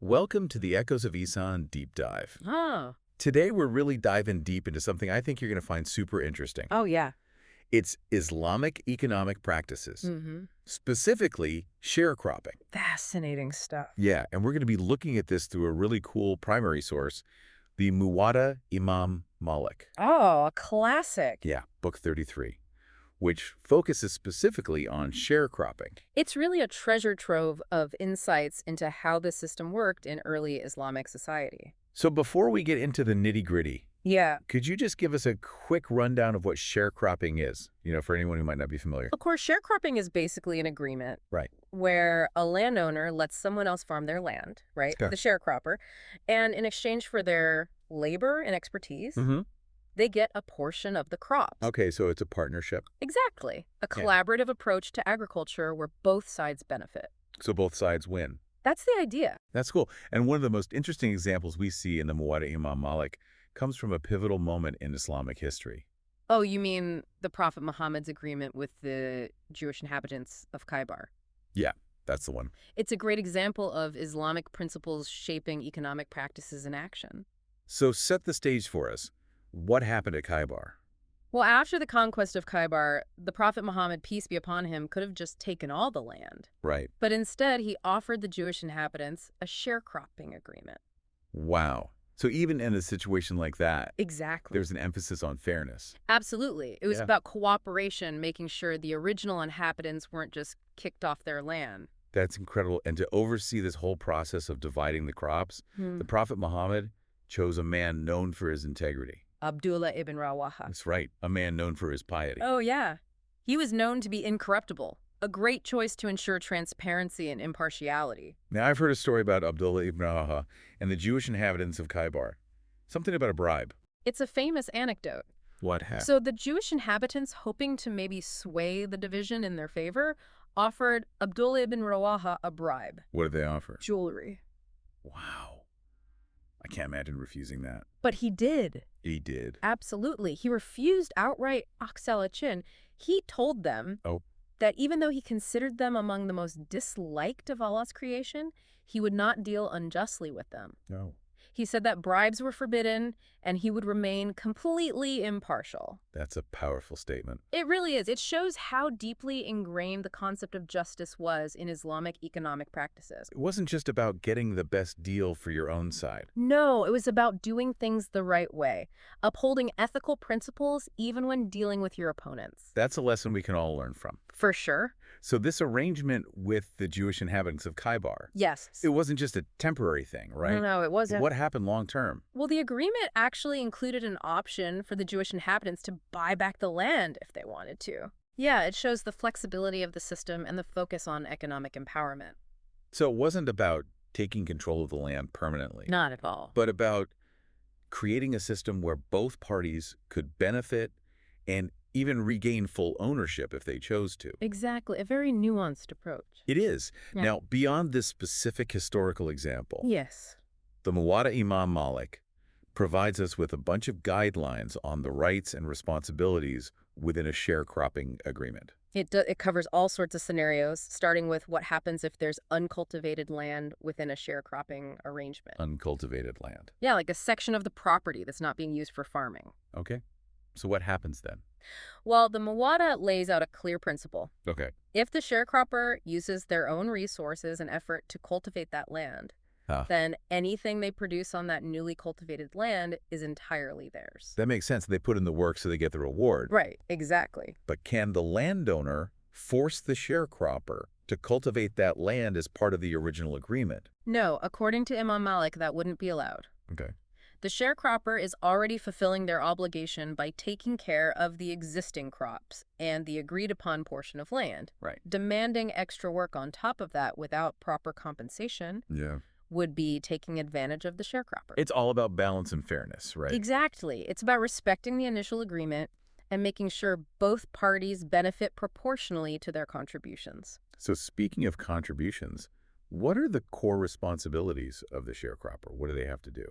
Welcome to the Echoes of Ihsan Deep Dive. Oh. Today, we're really diving deep into something I think you're going to find super interesting. Oh, yeah. It's Islamic economic practices, specifically sharecropping. Fascinating stuff. Yeah, and we're going to be looking at this through a really cool primary source, the Muwatta Imam Malik. Oh, a classic. Yeah, book 33, which focuses specifically on sharecropping. It's really a treasure trove of insights into how the system worked in early Islamic society. So before we get into the nitty-gritty, Yeah. could you just give us a quick rundown of what sharecropping is, for anyone who might not be familiar? Of course, sharecropping is basically an agreement Right. where a landowner lets someone else farm their land, right? Yeah. The sharecropper. And in exchange for their labor and expertise, Mm-hmm. they get a portion of the crops. Okay, so it's a partnership. Exactly. A Yeah. collaborative approach to agriculture where both sides benefit. So both sides win. That's the idea. That's cool. And one of the most interesting examples we see in the Muwatta Imam Malik comes from a pivotal moment in Islamic history. Oh, you mean the Prophet Muhammad's agreement with the Jewish inhabitants of Khaybar? Yeah, that's the one. It's a great example of Islamic principles shaping economic practices in action. So set the stage for us. What happened at Khaybar? Well, after the conquest of Khaybar, the Prophet Muhammad, peace be upon him, could have just taken all the land. Right. But instead, he offered the Jewish inhabitants a sharecropping agreement. Wow. So even in a situation like that, Exactly. there's an emphasis on fairness. Absolutely. It was Yeah. about cooperation, making sure the original inhabitants weren't just kicked off their land. That's incredible. And to oversee this whole process of dividing the crops, the Prophet Muhammad chose a man known for his integrity. Abdullah ibn Rawaha. That's right, a man known for his piety. Oh, yeah. He was known to be incorruptible, a great choice to ensure transparency and impartiality. Now, I've heard a story about Abdullah ibn Rawaha and the Jewish inhabitants of Khaybar. Something about a bribe. It's a famous anecdote. What happened? So the Jewish inhabitants, hoping to maybe sway the division in their favor, offered Abdullah ibn Rawaha a bribe. What did they offer? Jewelry. Wow. I can't imagine refusing that. But he did. He did. Absolutely. He refused outright Aksalachin. He told them that even though he considered them among the most disliked of Allah's creation, he would not deal unjustly with them. No. He said that bribes were forbidden and he would remain completely impartial. That's a powerful statement. It really is. It shows how deeply ingrained the concept of justice was in Islamic economic practices. It wasn't just about getting the best deal for your own side. No, it was about doing things the right way, upholding ethical principles even when dealing with your opponents. That's a lesson we can all learn from. For sure. So this arrangement with the Jewish inhabitants of Khaybar, Yes. it wasn't just a temporary thing, right? No, it wasn't. What happened long term? Well, the agreement actually included an option for the Jewish inhabitants to buy back the land if they wanted to. Yeah, it shows the flexibility of the system and the focus on economic empowerment. So it wasn't about taking control of the land permanently, Not at all. but about creating a system where both parties could benefit and even regain full ownership if they chose to. Exactly. A very nuanced approach. It is. Yeah. Now, beyond this specific historical example, Yes. the Muwatta Imam Malik provides us with a bunch of guidelines on the rights and responsibilities within a sharecropping agreement. It covers all sorts of scenarios, starting with what happens if there's uncultivated land within a sharecropping arrangement. Uncultivated land. Yeah, like a section of the property that's not being used for farming. Okay. So what happens then? Well, the Muwatta lays out a clear principle. Okay. If the sharecropper uses their own resources and effort to cultivate that land, then anything they produce on that newly cultivated land is entirely theirs. That makes sense. They put in the work so they get the reward. Right, exactly. But can the landowner force the sharecropper to cultivate that land as part of the original agreement? No, according to Imam Malik, that wouldn't be allowed. Okay. The sharecropper is already fulfilling their obligation by taking care of the existing crops and the agreed-upon portion of land. Right. Demanding extra work on top of that without proper compensation would be taking advantage of the sharecropper. It's all about balance and fairness, right? Exactly. It's about respecting the initial agreement and making sure both parties benefit proportionally to their contributions. So speaking of contributions, what are the core responsibilities of the sharecropper? What do they have to do?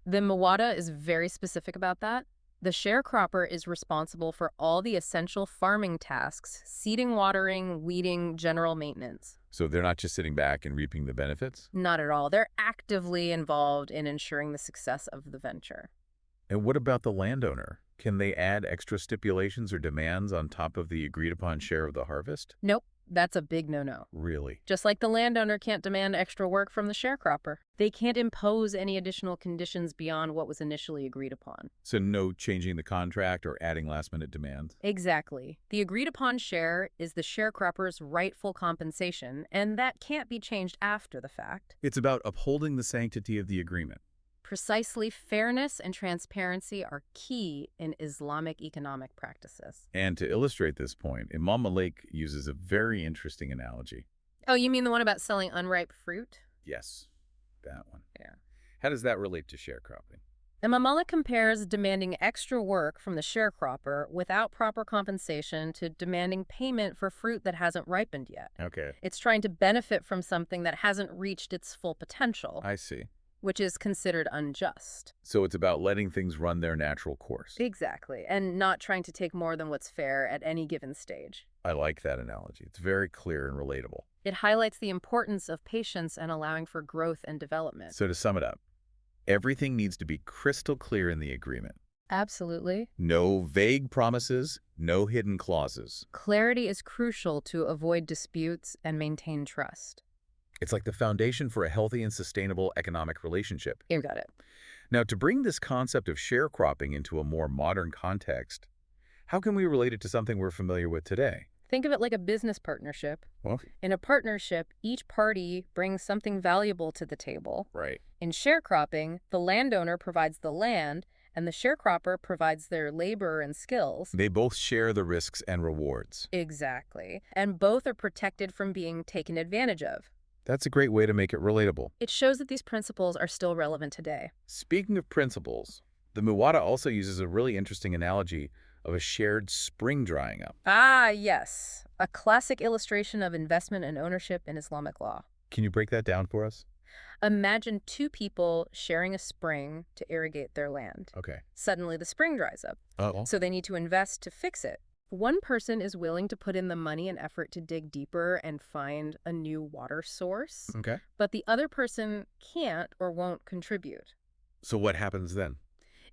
The Muwatta is very specific about that. The sharecropper is responsible for all the essential farming tasks: seeding, watering, weeding, general maintenance. So they're not just sitting back and reaping the benefits? Not at all. They're actively involved in ensuring the success of the venture. And what about the landowner? Can they add extra stipulations or demands on top of the agreed-upon share of the harvest? Nope, that's a big no-no. Really? Just like the landowner can't demand extra work from the sharecropper. They can't impose any additional conditions beyond what was initially agreed upon. So no changing the contract or adding last-minute demands? Exactly. The agreed-upon share is the sharecropper's rightful compensation, and that can't be changed after the fact. It's about upholding the sanctity of the agreement. Precisely, fairness and transparency are key in Islamic economic practices. And to illustrate this point, Imam Malik uses a very interesting analogy. Oh, you mean the one about selling unripe fruit? Yes, that one. Yeah. How does that relate to sharecropping? Imam Malik compares demanding extra work from the sharecropper without proper compensation to demanding payment for fruit that hasn't ripened yet. Okay. It's trying to benefit from something that hasn't reached its full potential, I see. which is considered unjust. So it's about letting things run their natural course. Exactly, and not trying to take more than what's fair at any given stage. I like that analogy. It's very clear and relatable. It highlights the importance of patience and allowing for growth and development. So to sum it up, everything needs to be crystal clear in the agreement. Absolutely. No vague promises, no hidden clauses. Clarity is crucial to avoid disputes and maintain trust. It's like the foundation for a healthy and sustainable economic relationship. You got it. Now, to bring this concept of sharecropping into a more modern context, how can we relate it to something we're familiar with today? Think of it like a business partnership. Well, In a partnership, each party brings something valuable to the table. right. In sharecropping, the landowner provides the land, and the sharecropper provides their labor and skills. They both share the risks and rewards. Exactly. And both are protected from being taken advantage of. That's a great way to make it relatable. It shows that these principles are still relevant today. Speaking of principles, the Muwatta also uses a really interesting analogy of a shared spring drying up. Ah, yes. A classic illustration of investment and ownership in Islamic law. Can you break that down for us? Imagine two people sharing a spring to irrigate their land. Okay. Suddenly, the spring dries up, Oh. so they need to invest to fix it. One person is willing to put in the money and effort to dig deeper and find a new water source, Okay. but the other person can't or won't contribute. So what happens then?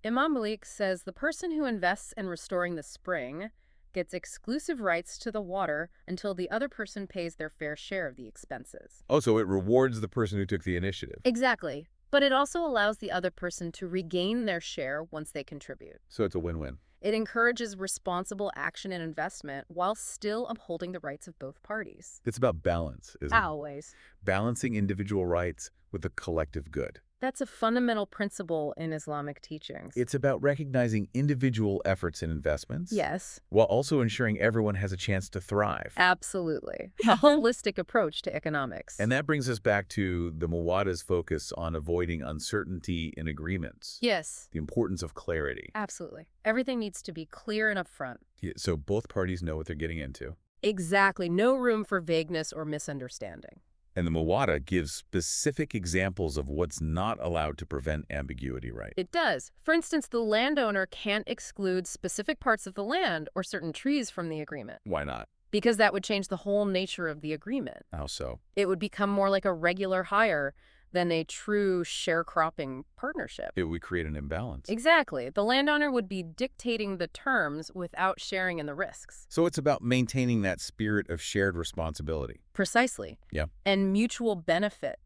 Imam Malik says the person who invests in restoring the spring gets exclusive rights to the water until the other person pays their fair share of the expenses. Oh, so it rewards the person who took the initiative. Exactly. But it also allows the other person to regain their share once they contribute. So it's a win-win. It encourages responsible action and investment while still upholding the rights of both parties. It's about balance, isn't it? Always. Balancing individual rights with the collective good. That's a fundamental principle in Islamic teachings. It's about recognizing individual efforts and investments. Yes, While also ensuring everyone has a chance to thrive. absolutely. A holistic approach to economics. And that brings us back to the Muwatta's focus on avoiding uncertainty in agreements. Yes, The importance of clarity. absolutely. Everything needs to be clear and upfront. So both parties know what they're getting into. Exactly. No room for vagueness or misunderstanding. And the Muwatta gives specific examples of what's not allowed to prevent ambiguity, right? It does. For instance, the landowner can't exclude specific parts of the land or certain trees from the agreement, Why not? because that would change the whole nature of the agreement. How so? It would become more like a regular hire than a true sharecropping partnership. It would create an imbalance. Exactly. The landowner would be dictating the terms without sharing in the risks. So it's about maintaining that spirit of shared responsibility. Precisely. Yeah. And mutual benefit.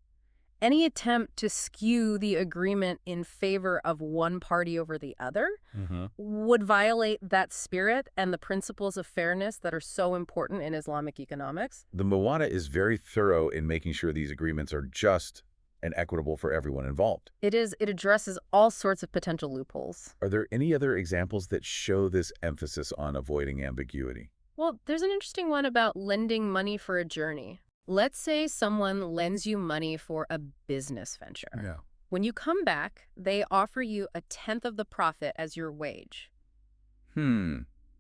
Any attempt to skew the agreement in favor of one party over the other would violate that spirit and the principles of fairness that are so important in Islamic economics. The Muwatta is very thorough in making sure these agreements are just and equitable for everyone involved. It addresses all sorts of potential loopholes. Are there any other examples that show this emphasis on avoiding ambiguity? Well, there's an interesting one about lending money for a journey. Let's say someone lends you money for a business venture. Yeah. When you come back, they offer you a tenth of the profit as your wage.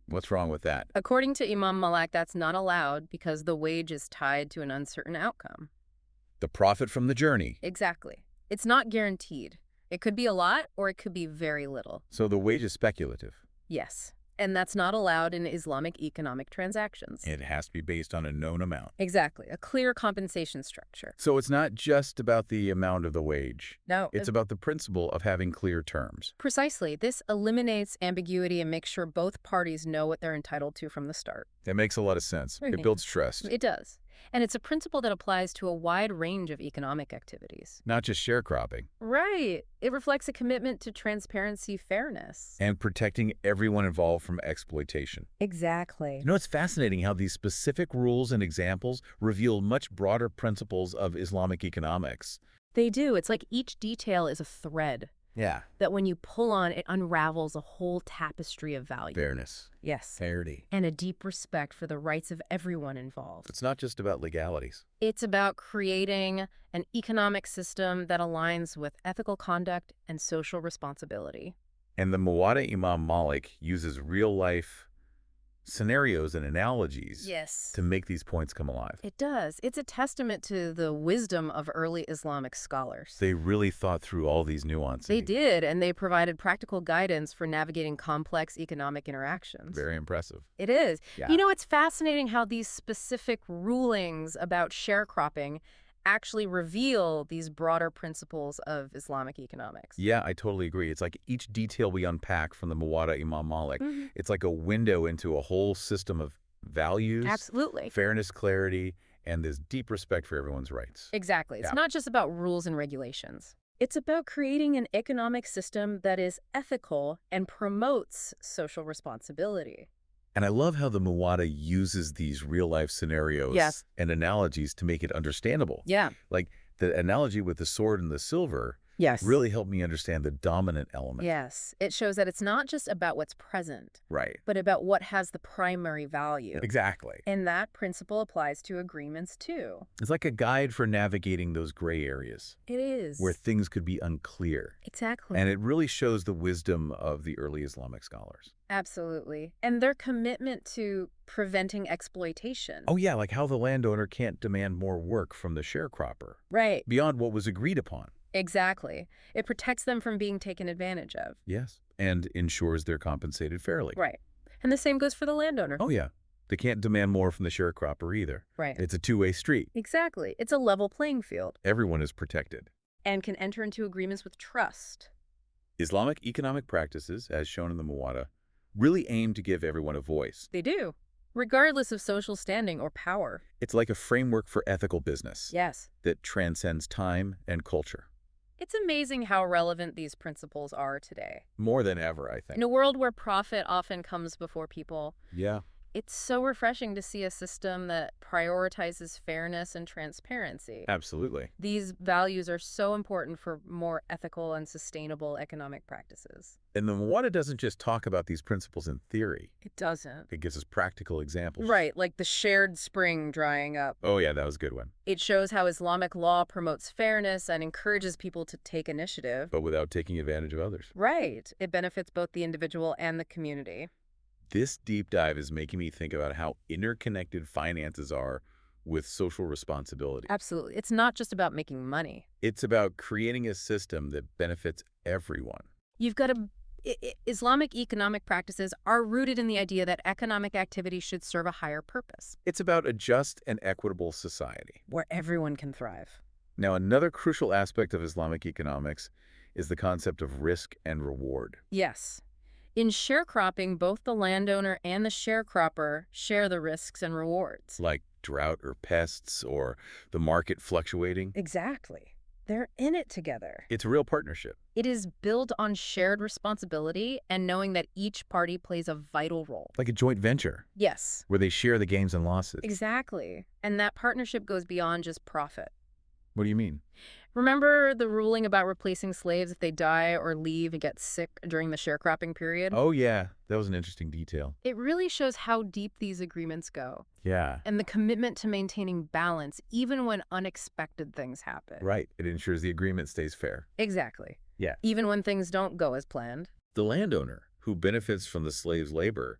What's wrong with that? According to Imam Malik, that's not allowed because the wage is tied to an uncertain outcome. The profit from the journey. Exactly. It's not guaranteed. It could be a lot or it could be very little. So the wage is speculative. Yes. And that's not allowed in Islamic economic transactions. It has to be based on a known amount. Exactly. A clear compensation structure. So it's not just about the amount of the wage. No. It's about the principle of having clear terms. Precisely. This eliminates ambiguity and makes sure both parties know what they're entitled to from the start. That makes a lot of sense. It builds trust. It does. And it's a principle that applies to a wide range of economic activities. Not just sharecropping. Right. It reflects a commitment to transparency, fairness. And protecting everyone involved from exploitation. Exactly. You know, it's fascinating how these specific rules and examples reveal much broader principles of Islamic economics. They do. It's like each detail is a thread. Yeah. That when you pull on, it unravels a whole tapestry of value. Fairness. Yes. Fairity. And a deep respect for the rights of everyone involved. It's not just about legalities. It's about creating an economic system that aligns with ethical conduct and social responsibility. And the Muwatta Imam Malik uses real-life scenarios and analogies to make these points come alive. It does. It's a testament to the wisdom of early Islamic scholars. They really thought through all these nuances. They did, and they provided practical guidance for navigating complex economic interactions. Very impressive. It is. Yeah. You know, it's fascinating how these specific rulings about sharecropping actually reveal these broader principles of Islamic economics. Yeah, I totally agree. It's like each detail we unpack from the Muwatta Imam Malik, it's like a window into a whole system of values, Absolutely. fairness, clarity, and this deep respect for everyone's rights. Exactly. It's not just about rules and regulations. It's about creating an economic system that is ethical and promotes social responsibility. And I love how the Muwatta uses these real-life scenarios and analogies to make it understandable. Yeah. Like the analogy with the sword and the silver really helped me understand the dominant element. Yes. It shows that it's not just about what's present, Right. but about what has the primary value. Exactly. And that principle applies to agreements, too. It's like a guide for navigating those gray areas. It is. Where things could be unclear. Exactly. And it really shows the wisdom of the early Islamic scholars. Absolutely. And their commitment to preventing exploitation. Oh, yeah, like how the landowner can't demand more work from the sharecropper. Right. Beyond what was agreed upon. Exactly. It protects them from being taken advantage of. Yes. And ensures they're compensated fairly. Right. And the same goes for the landowner. Oh, yeah. They can't demand more from the sharecropper either. Right. It's a two-way street. Exactly. It's a level playing field. Everyone is protected. And can enter into agreements with trust. Islamic economic practices, as shown in the Muwatta, really aim to give everyone a voice. They do, regardless of social standing or power. It's like a framework for ethical business. Yes. That transcends time and culture. It's amazing how relevant these principles are today. More than ever, I think. In a world where profit often comes before people. Yeah. It's so refreshing to see a system that prioritizes fairness and transparency. Absolutely. These values are so important for more ethical and sustainable economic practices. And the Muwatta doesn't just talk about these principles in theory. It doesn't. It gives us practical examples. Right, like the shared spring drying up. Oh, yeah, that was a good one. It shows how Islamic law promotes fairness and encourages people to take initiative. But without taking advantage of others. Right. It benefits both the individual and the community. This deep dive is making me think about how interconnected finances are with social responsibility. Absolutely. It's not just about making money. It's about creating a system that benefits everyone. You've got to... Islamic economic practices are rooted in the idea that economic activity should serve a higher purpose. It's about a just and equitable society. Where everyone can thrive. Now, another crucial aspect of Islamic economics is the concept of risk and reward. Yes. In sharecropping, both the landowner and the sharecropper share the risks and rewards. Like drought or pests or the market fluctuating. Exactly. They're in it together. It's a real partnership. It is built on shared responsibility and knowing that each party plays a vital role. Like a joint venture. Yes. Where they share the gains and losses. Exactly. And that partnership goes beyond just profit. What do you mean? Remember the ruling about replacing slaves if they die or leave and get sick during the sharecropping period? Oh, yeah. That was an interesting detail. It really shows how deep these agreements go. Yeah. And the commitment to maintaining balance even when unexpected things happen. Right. It ensures the agreement stays fair. Exactly. Yeah. Even when things don't go as planned. The landowner, who benefits from the slave's labor,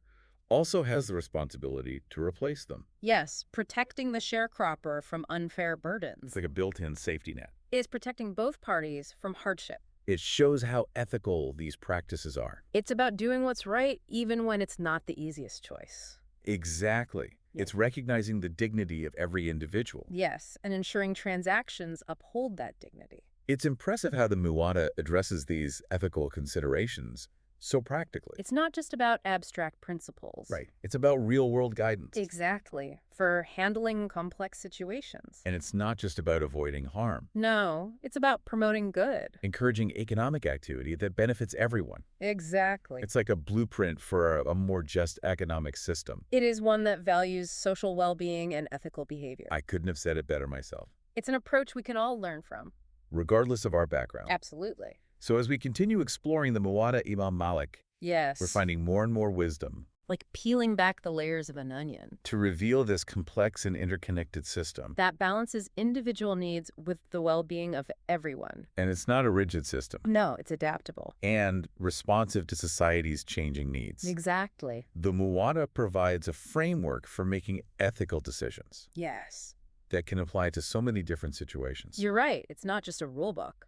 also has the responsibility to replace them. Yes, protecting the sharecropper from unfair burdens. It's like a built-in safety net. Is protecting both parties from hardship. It shows how ethical these practices are. It's about doing what's right even when it's not the easiest choice. Exactly. Yeah. It's recognizing the dignity of every individual. Yes, and ensuring transactions uphold that dignity. It's impressive how the Muwatta addresses these ethical considerations so practically. It's not just about abstract principles. Right. It's about real-world guidance. Exactly, for handling complex situations. And it's not just about avoiding harm. No, it's about promoting good. Encouraging economic activity that benefits everyone. Exactly. It's like a blueprint for a more just economic system. It is one that values social well-being and ethical behavior. I couldn't have said it better myself. It's an approach we can all learn from. Regardless of our background. Absolutely. So as we continue exploring the Muwatta Imam Malik, Yes. we're finding more and more wisdom like peeling back the layers of an onion to reveal this complex and interconnected system. that balances individual needs with the well-being of everyone. And it's not a rigid system. No, it's adaptable. And responsive to society's changing needs. Exactly. The Muwatta provides a framework for making ethical decisions Yes. that can apply to so many different situations. You're right. It's not just a rule book.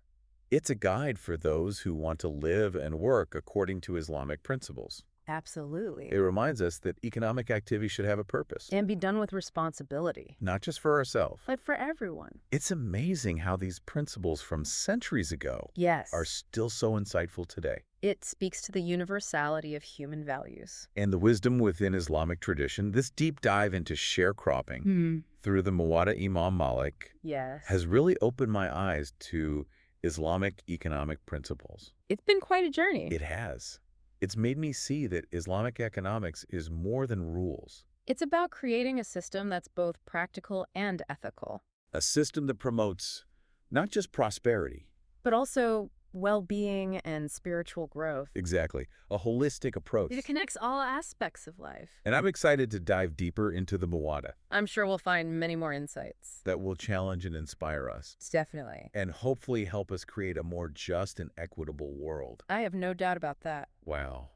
It's a guide for those who want to live and work according to Islamic principles. Absolutely. It reminds us that economic activity should have a purpose. And be done with responsibility. Not just for ourselves. But for everyone. It's amazing how these principles from centuries ago Yes. are still so insightful today. It speaks to the universality of human values. And the wisdom within Islamic tradition, this deep dive into sharecropping through the Muwatta Imam Malik Yes. has really opened my eyes to Islamic economic principles. It's been quite a journey. It has. It's made me see that Islamic economics is more than rules. It's about creating a system that's both practical and ethical. A system that promotes not just prosperity. But also well-being and spiritual growth. Exactly. A holistic approach. It connects all aspects of life. And I'm excited to dive deeper into the Muwatta. I'm sure we'll find many more insights. That will challenge and inspire us. Definitely. And hopefully help us create a more just and equitable world. I have no doubt about that. Wow.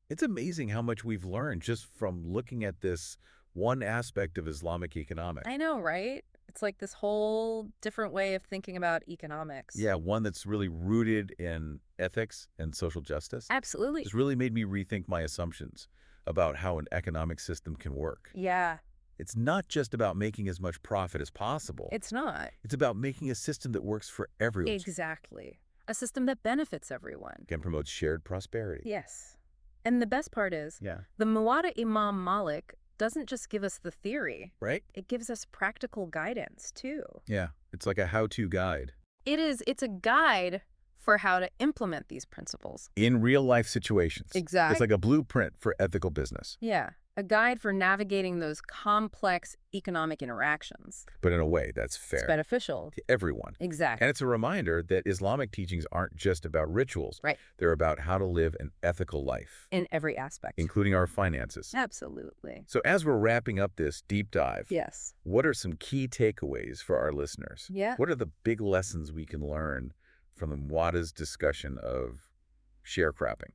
It's amazing how much we've learned just from looking at this one aspect of Islamic economics. I know, right? It's like this whole different way of thinking about economics. Yeah, one that's really rooted in ethics and social justice. Absolutely. It's really made me rethink my assumptions about how an economic system can work. Yeah. It's not just about making as much profit as possible. It's not. It's about making a system that works for everyone. Exactly. A system that benefits everyone. Can promote shared prosperity. Yes. And the best part is, the Muwatta Imam Malik doesn't just give us the theory. Right? It gives us practical guidance, too. Yeah, it's like a how-to guide. It's a guide for how to implement these principles. In real-life situations. Exactly. It's like a blueprint for ethical business. Yeah, a guide for navigating those complex economic interactions. But in a way that's fair. It's beneficial. To everyone. Exactly. And it's a reminder that Islamic teachings aren't just about rituals. Right. They're about how to live an ethical life. In every aspect. Including our finances. Absolutely. So as we're wrapping up this deep dive, Yes. what are some key takeaways for our listeners? Yeah. What are the big lessons we can learn from the Muwatta's discussion of sharecropping?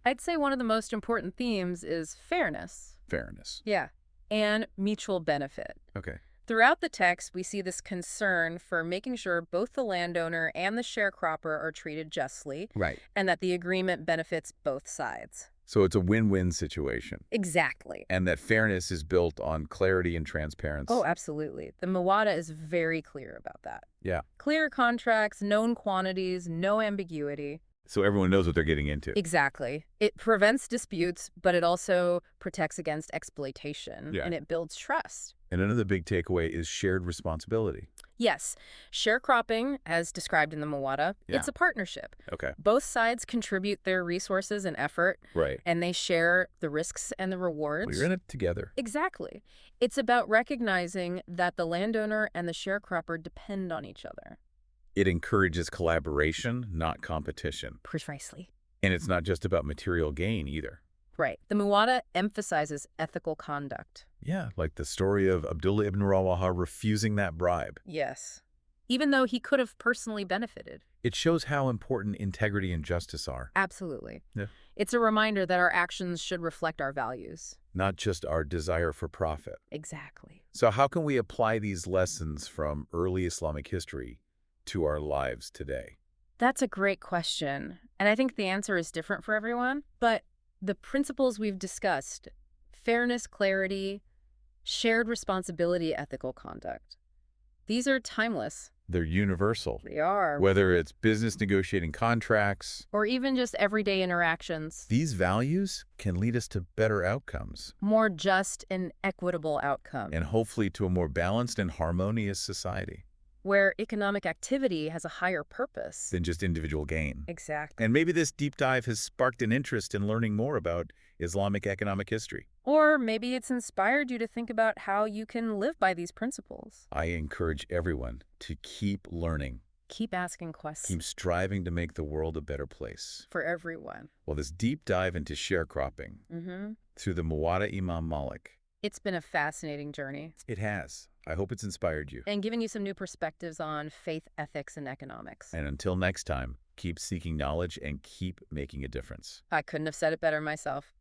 I'd say one of the most important themes is fairness. Fairness. Yeah. And mutual benefit. Okay. Throughout the text, we see this concern for making sure both the landowner and the sharecropper are treated justly. Right. And that the agreement benefits both sides. So it's a win-win situation. Exactly. And that fairness is built on clarity and transparency. Oh, absolutely. The Muwatta is very clear about that. Yeah. Clear contracts, known quantities, no ambiguity. So everyone knows what they're getting into. Exactly. It prevents disputes, but it also protects against exploitation. Yeah. And it builds trust. And another big takeaway is shared responsibility. Yes. Sharecropping, as described in the Muwatta, it's a partnership. Okay. Both sides contribute their resources and effort. Right. And they share the risks and the rewards. Well, you're in it together. Exactly. It's about recognizing that the landowner and the sharecropper depend on each other. It encourages collaboration, not competition. Precisely. And it's not just about material gain either. Right. The Muwatta emphasizes ethical conduct. Yeah, like the story of Abdullah ibn Rawaha refusing that bribe. Yes. Even though he could have personally benefited. It shows how important integrity and justice are. Absolutely. Yeah. It's a reminder that our actions should reflect our values. Not just our desire for profit. Exactly. So how can we apply these lessons from early Islamic history to our lives today? That's a great question. And I think the answer is different for everyone. But the principles we've discussed, fairness, clarity, shared responsibility, ethical conduct, these are timeless. They're universal. They are. Whether it's business negotiating contracts, Or even just everyday interactions. these values can lead us to better outcomes More just and equitable outcomes. and hopefully to a more balanced and harmonious society Where economic activity has a higher purpose. than just individual gain. Exactly. And maybe this deep dive has sparked an interest in learning more about Islamic economic history. Or maybe it's inspired you to think about how you can live by these principles. I encourage everyone to keep learning, Keep asking questions. keep striving to make the world a better place. For everyone. Well, this deep dive into sharecropping through the Muwatta Imam Malik, It's been a fascinating journey. it has. I hope it's inspired you. And given you some new perspectives on faith, ethics, and economics. And until next time, keep seeking knowledge and keep making a difference. I couldn't have said it better myself.